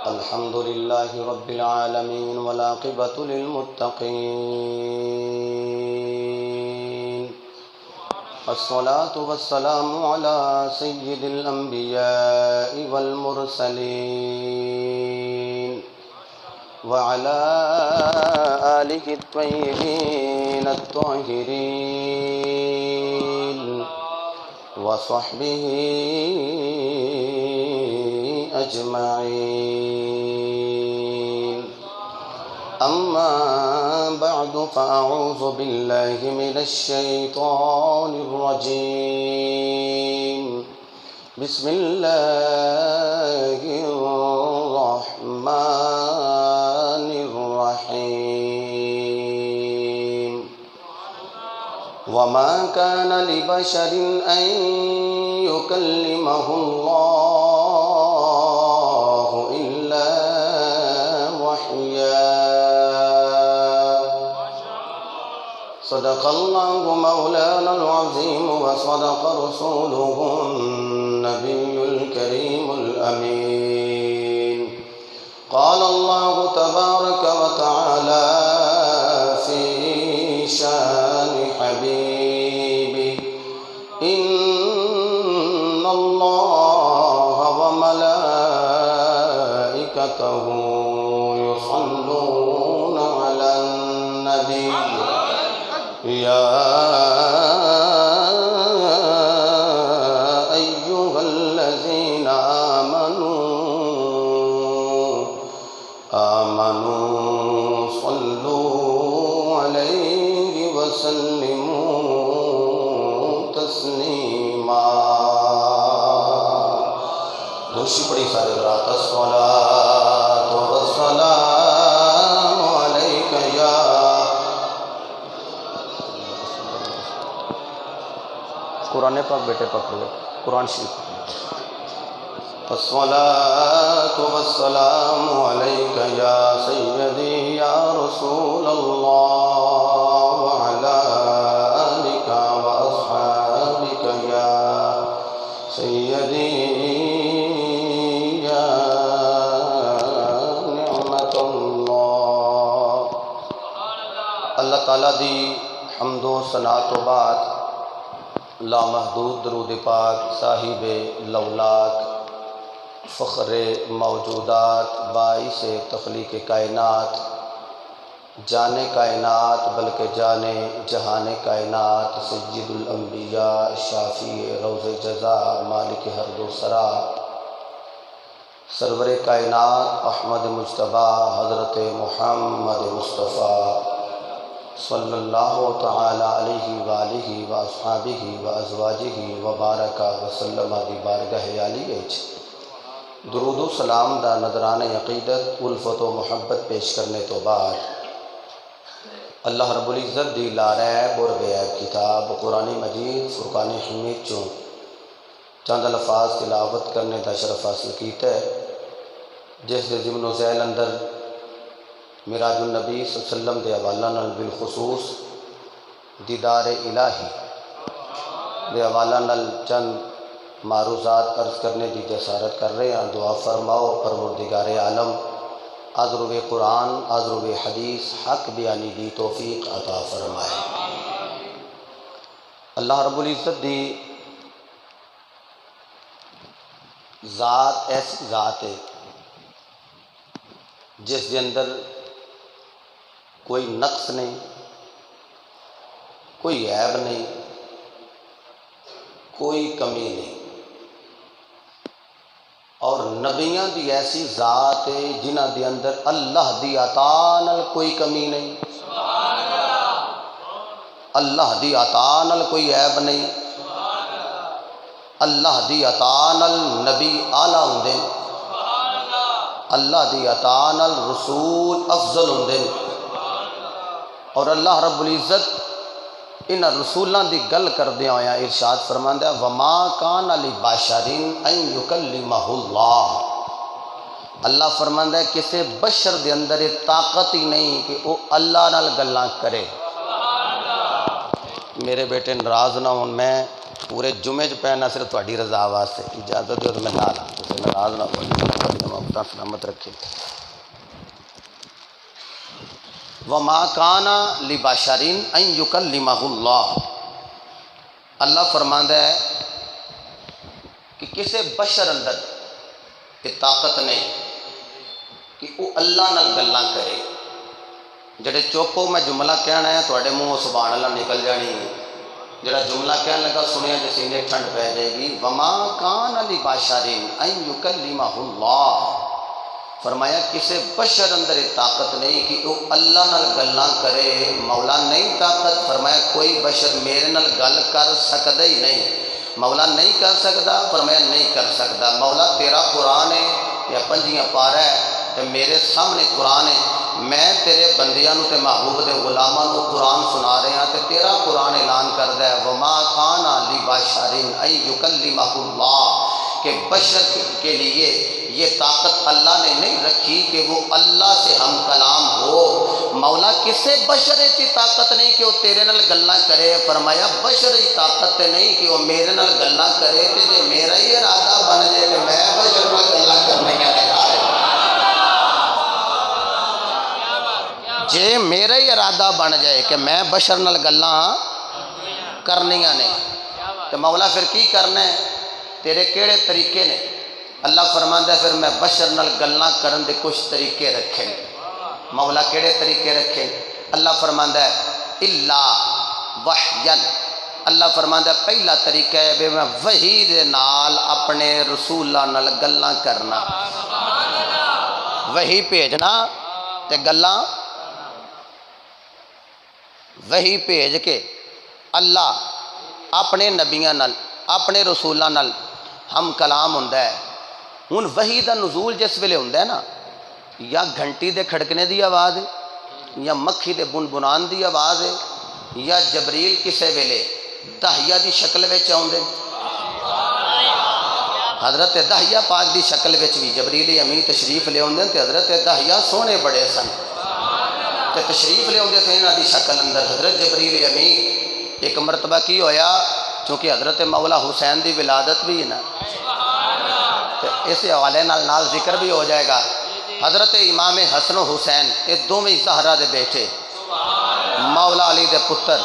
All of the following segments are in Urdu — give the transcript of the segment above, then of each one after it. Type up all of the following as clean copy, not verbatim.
الحمد لله رب العالمين والعاقبة للمتقين الصلاة والسلام على سيد الأنبياء والمرسلين وعلى آله الطيبين الطاهرين وصحبه أجمعين. أما بعد فأعوذ بالله من الشيطان الرجيم. بسم الله الرحمن الرحيم. وما كان لبشر أن يكلمه الله إلا وحيا. صدق الله مولانا العظيم وصدق رسوله النبي الكريم الأمين. قال الله تبارك وتعالى في شان حبيبي إن الله وملائكته يصلون على النبي يا أيها الذين آمنوا صلوا عليه وسلموا تسلیما. دوسری پڑھی سارے رات الصلاۃ والسلام علیک یا قرآن پاک بیٹے پکڑو قرآن شریف. الصلاۃ والسلام علیک یا سیدی یا رسول اللہ وعلی آلک واصحابک یا سیدی یا نعمت اللہ. اللہ تعالیٰ دی حمد و ثنا تو بعد لامحدود درود پاک صاحب لولاک فخر موجودات باعث تخلیق کائنات جانے کائنات بلکہ جانے جہان کائنات سید الانبیاء شافی روز جزا مالک حرد و سرا سرور کائنات احمد مجتبی حضرت محمد مصطفیٰ صلی اللہ تعالی علیہ وآلہ واصحابہ وازواجہ وبارک وسلم دی بارگاہ عالی وچ درود و سلام دا نذران عقیدت الفت و محبت پیش کرنے تو بعد اللہ رب العزت دی لا ریب اور بے عیب کتاب قرآن مجید فرقان حمید چوں چند الفاظ تلاوت کرنے دا شرف حاصل کیتا ہے جس دے ضمن و ذیل اندر معراج النبی صلی اللہ علیہ وسلم دے حوالہ نال بالخصوص دیدار الہی دے حوالہ نال چند معروضات عرض کرنے دی جسارت کر رہے ہیں. دعا فرماؤ پروردگار عالم آذرو قرآن آذرو حدیث حق بیانی دی توفیق عطا فرمائے. اللہ رب العزت دی ذات ایسی ذات ہے جس کے اندر کوئی نقص نہیں کوئی عیب نہیں کوئی کمی نہیں اور نبیاں دی ایسی ذات ہے جنہ دی اندر اللہ دی عطا نال کوئی کمی نہیں اللہ دی عطا نال کوئی عیب نہیں اللہ دی عطا نال نبی اعلیٰ ہوندے اللہ دی عطا نال رسول افضل ہوندے اور اللہ رب العزت ان رسولاں دی گل کردیا ہویا ارشاد فرماندا ہے وما کان لبشر ان یکلمہ اللہ. اللہ فرماندا ہے کسی بشر دے اندر یہ طاقت ہی نہیں کہ وہ اللہ نال گلاں کرے. میرے بیٹے ناراض نہ ہون، میں پورے جمعے پہننا صرف تھوڑی رضا واسطے، اجازت دیو تو میں نہ لاں، تسی ناراض نہ ہو، سلامت رکھے۔ وما کان لبشر ان یکلمہ اللہ، اللہ فرماندا ہے کہ کسے بشر اندر یہ طاقت نہیں کہ وہ اللہ نال گلاں کرے۔ جڑے چوپو میں جملہ کہنا ہے تھوڑے منہ سبحان اللہ نکل جانی ہے، جڑا جملہ کہنے لگا سنیا جی سینے ٹھنڈ پہ جائے گی۔ وما کان لبشر ان یکلمہ اللہ، فرمایا کسے بشر اندر یہ طاقت نہیں کہ وہ اللہ نال گلاں کرے۔ مولا نہیں طاقت، فرمایا کوئی بشر میرے نال گل کر سکتا ہی نہیں۔ مولا نہیں کر سکتا، فرمایا نہیں کر سکتا۔ مولا تیرا قرآن ہے یا 5 پارہ ہے تے میرے سامنے قرآن ہے، میں تیرے بندیاں نو تے محبوب دے غلاماں نو قرآن سنا رہے ہیں تے تیرا قرآن اعلان کردا ہے وما کان لبشر ان یکلمہ اللہ، کہ بشر کے لیے یہ طاقت اللہ نے نہیں رکھی کہ وہ اللہ سے ہم کلام ہو۔ مولا کسے بشر کی طاقت نہیں کہ وہ تیرے نال گلاں کرے، فرمایا بشر کی طاقت نہیں کہ وہ میرے نال گلاں کرے، تے جے میرا ہی ارادہ بن جائے کہ میں بشر نال گلاں کرنی ہے، جے میرا ہی ارادہ بن جائے کہ میں بشر نال گلاں کرنیاں نے تو مولا پھر کی کرنا ہے، تیرے کیڑے طریقے نے؟ اللہ فرماندا ہے پھر میں بشر نال گلاں کرن دے کچھ طریقے رکھے۔ مولا کیڑے طریقے رکھے؟ اللہ فرماندا ہے الا وحیا، اللہ فرماندا ہے پہلا طریقہ ہے کہ میں وحی دے نال اپنے رسولاں نال گلاں کرنا، وحی بھیجنا تے گلاں، وحی بھیج کے اللہ اپنے نبیاں نال اپنے رسولاں نال ہم کلام ہوندا ہے۔ ہن وحی دا نزول جس ویلے ہوندا ہے نا، یا گھنٹی دے کھڑکنے دی آواز ہے، یا مکھی دے بنبنان دی آواز ہے، یا جبریل کسے ویلے داہیہ دی شکل وچ آوندے، حضرت داہیہ پاک دی شکل وچ بھی جبریل امین تشریف لے آوندے تے حضرت داہیہ سونے بڑے سن تے تشریف لے آوندے تھے انہاں دی شکل اندر حضرت جبریل امین۔ ایک مرتبہ کی ہویا، چونکہ حضرت مولا حسین دی ولادت بھی ہے نا، اس حوالے نال ذکر بھی ہو جائے گا۔ حضرت امام حسن و حسین یہ دونوں زہرا دے بیٹے، مولا علی دے پتر،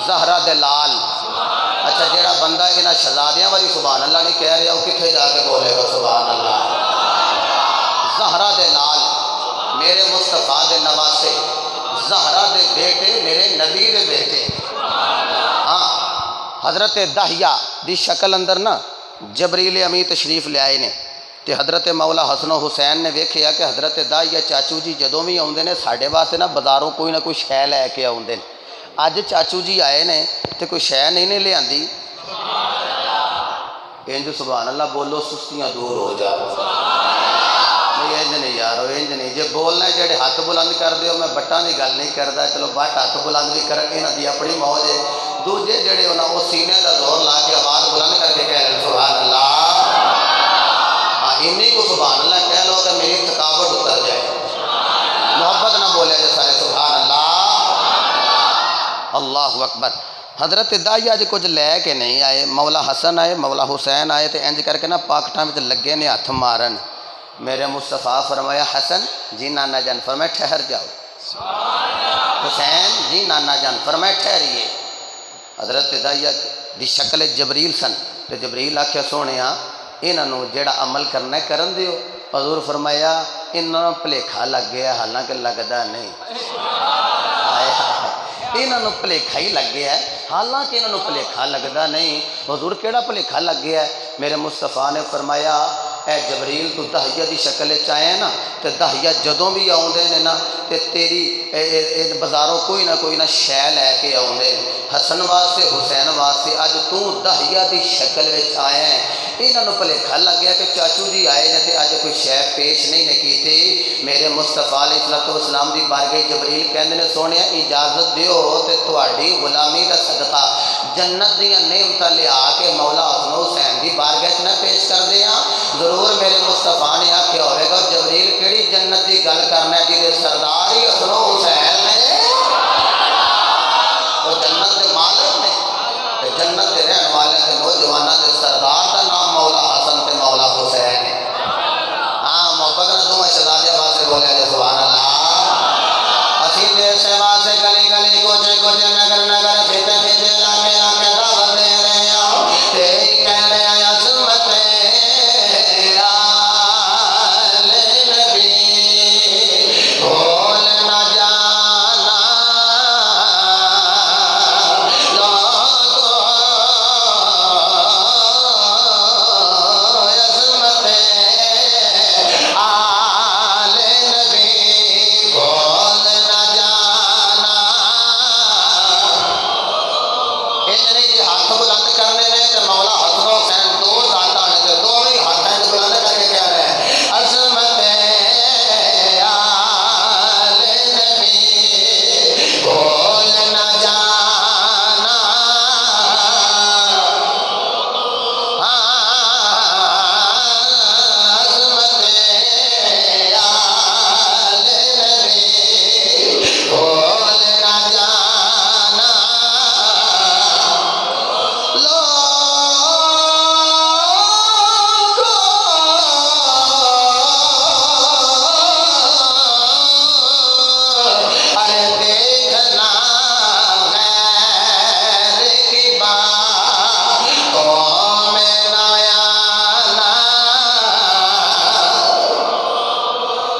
زہرا دے لال۔ اچھا جیڑا بندہ انہاں شہزادیاں والی سبحان اللہ نہیں کہہ رہا وہ کتنے جا کے بولے گا سبحان اللہ؟ زہرا دے لال میرے مصطفیٰ دے نواسے، زہرا دے بیٹے میرے نبی دے بیٹے۔ ہاں حضرت داہیہ دی شکل اندر نا جبریل امی تشریف لے آئے نے تے حضرت مولا حسن و حسین نے ویکھیا کہ حضرت داہیہ چاچو جی جدوں بھی آوندے نے ساڈے واسطے نا بازاروں کوئی نہ کوئی شے لے کے آوندے نے، اج چاچو جی آئے نے تے کوئی شے نہیں نے لیاندی، انج سبحان اللہ بولو سستیاں دور ہو جا۔ نہیں انج نہیں یارو، انج نہیں، جے بولنا ہے جڑے ہاتھ بلند کر دیو، میں بٹاں دی گل نہیں کردا، چلو بٹ ہاتھ بلند بھی کرن انہاں دی اپنی موج ہے، دوجے جڑے انہاں وہ سینے دا زور لا کے آواز بلند کر کے کہہ رہے سبحان اللہ، ہاں انہی کو سبحان اللہ کہہ لو کہ میری تھکاوٹ اتر جائے، محبت نہ بولے جے سارے سبحان اللہ، اللہ اکبر۔ حضرت داہیہ جی کچھ لے کے نہیں آئے، مولا حسن آئے مولا حسین آئے تے انج کر کے نا پاکٹاں وچ لگے نے ہاتھ مارن۔ میرے مصطفیٰ فرمایا حسن جی نانا جان، فرمایا ٹھہر جاؤ، حسین جی نانا جان، فرمایا ٹھہریے۔ حضرت داہیہ دی شکل جبریل سن تے جبریل آکھیا سونیا انہاں نو جیڑا عمل کرنا ہے کرن دیو۔ حضور فرمایا انہاں نو بھلیکھا لگ گیا، حالانکہ لگدا نہیں، انہاں نو بھلیکھا ہی لگ گیا ہے، حالانکہ انہاں نو بھلیکھا لگدا نہیں۔ حضور کیڑا بھلیکھا لگ گیا ہے؟ میرے مصطفیٰ نے فرمایا اے جبریل تو داہیہ دی شکل چاہے نا تے داہیہ جدوں بھی آوندے نے نا تے تیری بازاروں کوئی نہ شے لے کے آوندے، حسن واسطے حسین واسطے، اج تو داہیہ دی شکل وچ آیا ہے۔ انہاں نو بھلیکھا لگ گیا کہ چاچو جی آئے نے تے اج کوئی شے پیش نہیں نے کیتی۔ میرے مصطفیٰ علیہ السلام دی بارگاہ جبریل کہندے نے سونیا اجازت دیو تے تہاڈی غلامی دا صدقہ جنت دیاں نعمتاں لیا کے مولا حسن حسین دی بارگاہ نہ پیش کر دیاں۔ ضرور میرے مصطفیٰ نے آکھیا ہوئے گا جبریل کیڑی جنت دی گل کرنا ہے جی سردار ہی حسن حسین نے، وہ جنت دے مالک نے، جنت دے رہن والے نوجوانوں کے سردار کا نام مولا حسن تے مولا حسین ہے ہاں محبت نہ دونوں شہزادے واسطے بولے جے سبحان اللہ اسی دیش سے واسطے گلی گلی کوچے کوچے نگر نگر کھیتے کھیتے علاقے علاقے دعوت دے رہے ہیں تے ہی کہہ رہے ہیں عظمت آل نبی بھول نہ جانا لوگو عظمت آل نبی بھول نہ جانا ان نہیں جی ہاتھ بلند کرنے نے تے مولا حسن و حسین دو ذاتاں نے تے دو ہی ہاتھاں وچ بلند کر کے کہہ رہے ہیں عظمت آل نبی بھول نہ جانا عظمت آل نبی بھول نہ جانا ارے دیکھنا غیر کی بات قوم نایانا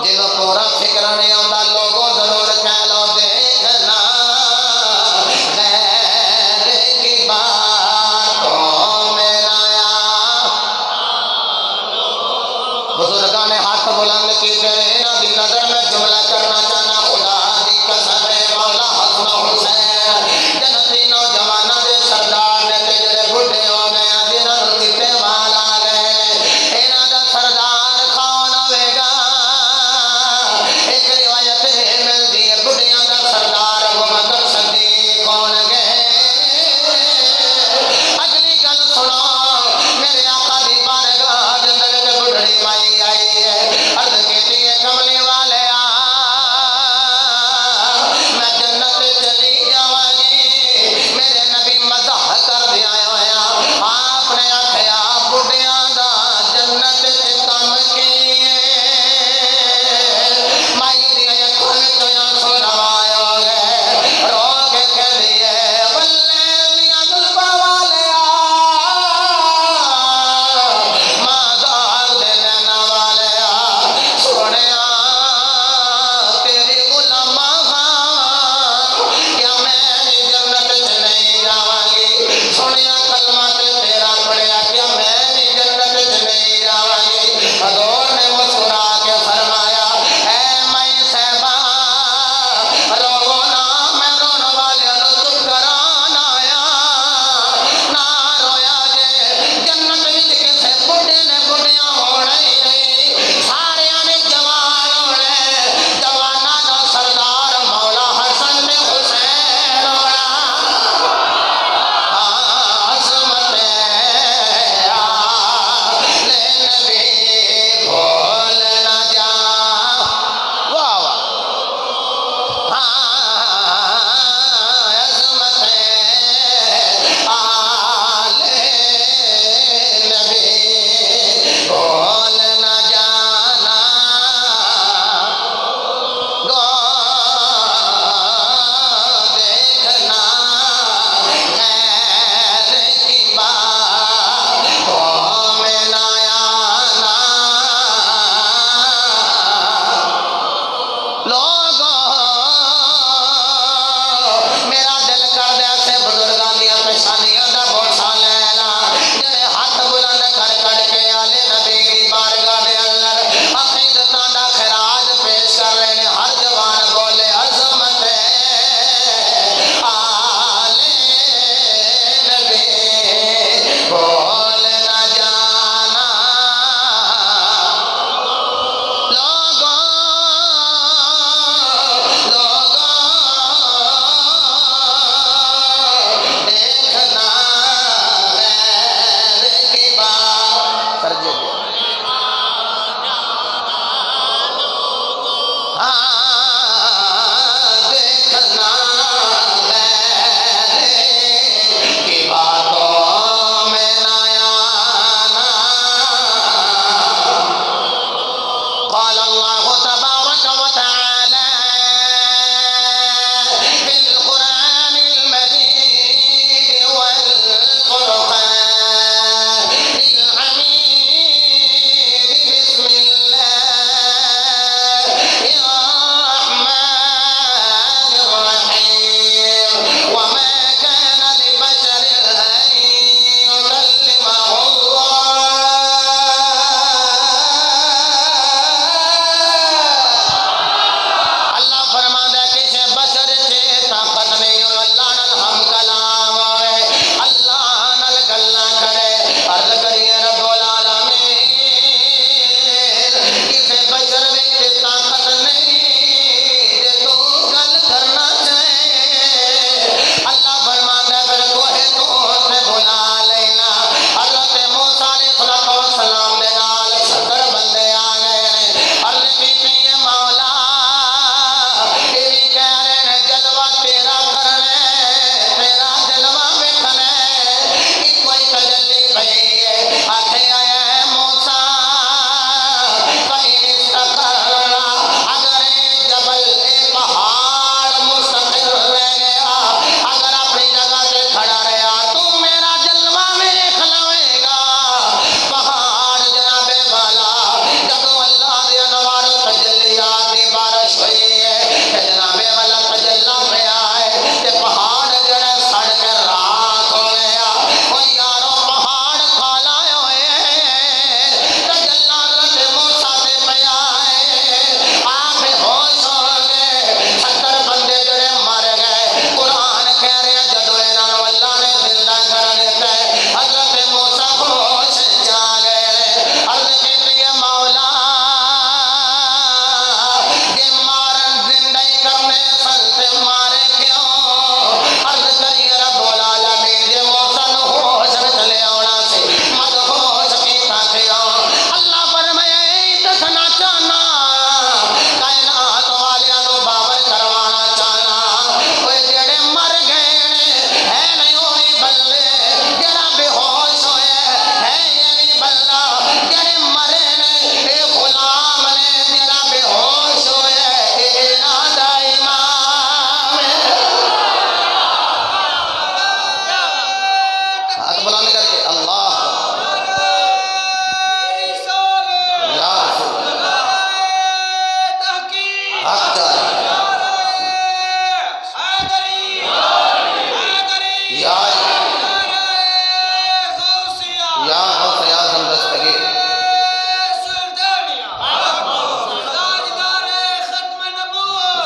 جنہوں پورا فکر نہیں آتا لوگوں ضرور کہہ لو دیکھنا غیر کی بات قوم نایا بزرگاں نے ہاتھ بلند کیتے انہاں دی نظر میں جملہ کرنا چاہنا خدا دی قسم ہے مولا حسن و حسین جنتی نوجواناں دے سردار نے تے جڑے بڈھے ہو گئے ہیں جنہاں نوں چٹے وال آ گئے انہاں دا سردار کون ہوے گا ایک روایت یہ ملدی ہے بڈھیاں دا سردار ابو بکر صدیق کون گئے اگلی گل سنو میرے آقا دی بارگاہ دے اندر ایک بڈھڑی مائی آئی ہے عرض کیتی ہے کملی والے حق جاری یا غوث اعظم دستگیر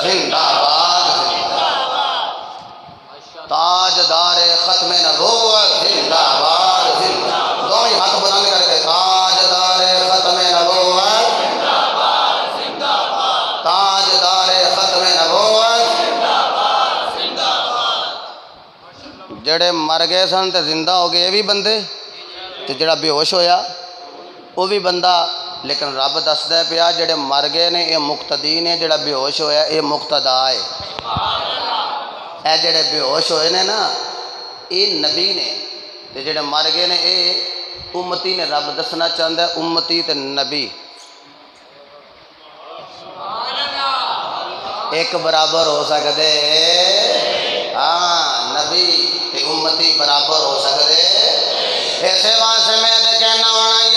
زندہ باد تاجدار ختم نبوت زندہ باد دونوں ہی ہاتھ بلند کر کے تاجدار ختم نبوت تاجدار ختم نبوت جڑے مر گئے سن تے زندہ ہو گئے یہ بھی بندے تے جڑا بے ہوش ہویا وہ بھی بندہ لیکن رب دسدا ہے پیا جڑے مر گئے نے یہ مقتدی نے جڑا بے ہوش ہویا یہ مقتدا ہے اے جڑے بے ہوش ہوئے نے نا یہ نبی نے تے جڑے مر گئے نے یہ امتی نے رب دسنا چاہتا ہے امتی تے نبی ایک برابر ہو سکتے ہاں نبی تے امتی برابر ہو سکتے ایسے واسطے میں تے کہنا ہونا